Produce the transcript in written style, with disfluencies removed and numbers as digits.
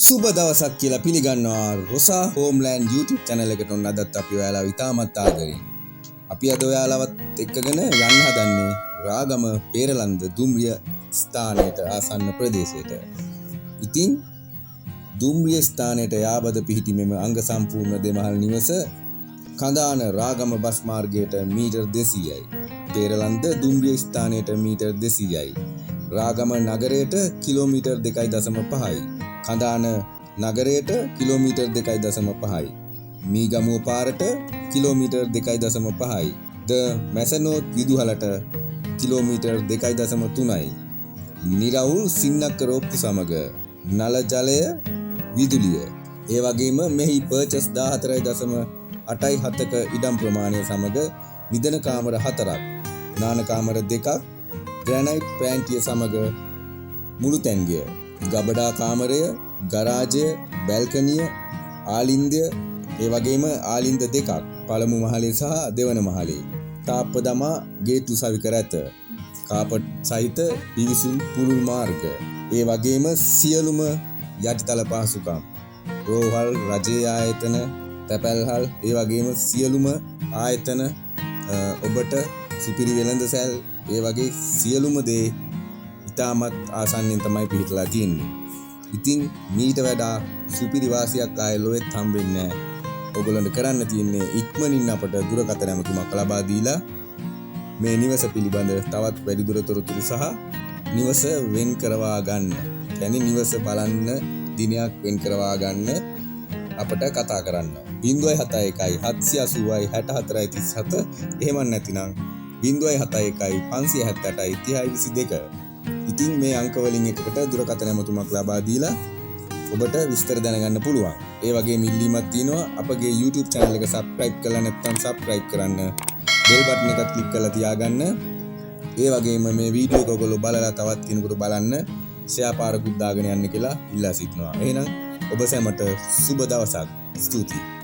සුබ දවසක් කියලා පිළිගන්නවා රොසා හෝම්ලෑන්ඩ් YouTube channel එකට ඔන්න අදත් අපි ඔයාලා ඉතාමත් ආදරෙන්. අපි අද ඔයාලවත් එක්කගෙන යන්න හදන්නේ රාගම පේරලන්ද දුම්රිය ස්ථානයට ආසන්න ප්‍රදේශයට. ඉතින් දුම්රිය ස්ථානයට යාබද පිහිටි මෙම අංග සම්පූර්ණ දෙමහල් නිවස කඳාන රාගම බස් මාර්ගයට මීටර් 200යි. පේරලන්ද දුම්රිය ස්ථානයට මීටර් 200යි. රාගම නගරයට කිලෝමීටර් 2.5යි. කඳාන නගරයට කිලෝමීටර් 2.5යි. මීගමුව පාරට කිලෝමීටර් 2.5යි. ද මැසනෝත් විදුහලට කිලෝමීටර් 2.3යි. නිරවුල් සින්නක්කර ඔප්පු සමග නල ජලය විදුලිය. ඒ වගේම මෙහි පර්චස් 14.87ක ඉඩම් ප්‍රමාණය සමග නිදන කාමර 4ක්, නාන කාමර 2ක්, ග්‍රැනයිට් පෑන්ටිය සමග මුළු තැන්ගිය, ගබඩා කාමරය, ගරාජය, බැල්කනිය, ආලින්දය, ඒ වගේම ආලින්ද 2ක් පළමු මහලේ සහ දෙවන මහලේ. තාප්ප දමා ගේට්ටු සවි කර ඇත. කාපට් සහිත පිවිසුම් පුළුල් මාර්ග. ඒ වගේම සියලුම යටිතල පහසුකම්, රෝහල්, රජයේ ආයතන, තැපැල්හල්, ඒ වගේම සියලුම ආයතන ඔබට සුපිරි වෙළඳ සැල්, ඒ වගේ සියලුම දේ ඉතාමත් ආසන්නෙන් තමයි පිහිටලා තියෙන්නේ. ඉතින් මීට වඩා සුපිරි වාසියක් ආයෙ ලොවෙත් හම්බෙන්නේ නැහැ. ඔයගොල්ලන්ට කරන්න තියෙන්නේ ඉක්මනින් අපට දුරකථන ඇමතුමක් ලබා දීලා මේ නිවස පිළිබඳ තවත් වැඩිදුර තොරතුරු සහ නිවස වෙන් කරවා ගන්න. يعني නිවස බලන්න දිනයක් වෙන් කරවා ගන්න අපට කතා කරන්න. 071 780 64 37 එහෙම නැතිනම් 071 578 3022. ඉතින් මේ අංක වලින් එකකට දුරකථන ඇමතුමක් ලබා දීලා ඔබට විස්තර දැනගන්න පුළුවන්. ඒ වගේම ඉල්ලීමක් තියෙනවා අපගේ YouTube channel එක subscribe කරලා නැත්නම් subscribe කරන්න. bell button එකත් click කරලා තියාගන්න. ඒ වගේම මේ වීඩියෝ එක ඔයගොල්ලෝ බලලා තවත් කෙනෙකුට බලන්න share පාරකුත් දාගෙන යන්න කියලා ඉල්ලා සිටිනවා. එහෙනම් ඔබ සැමට සුබ දවසක්. ස්තුතියි.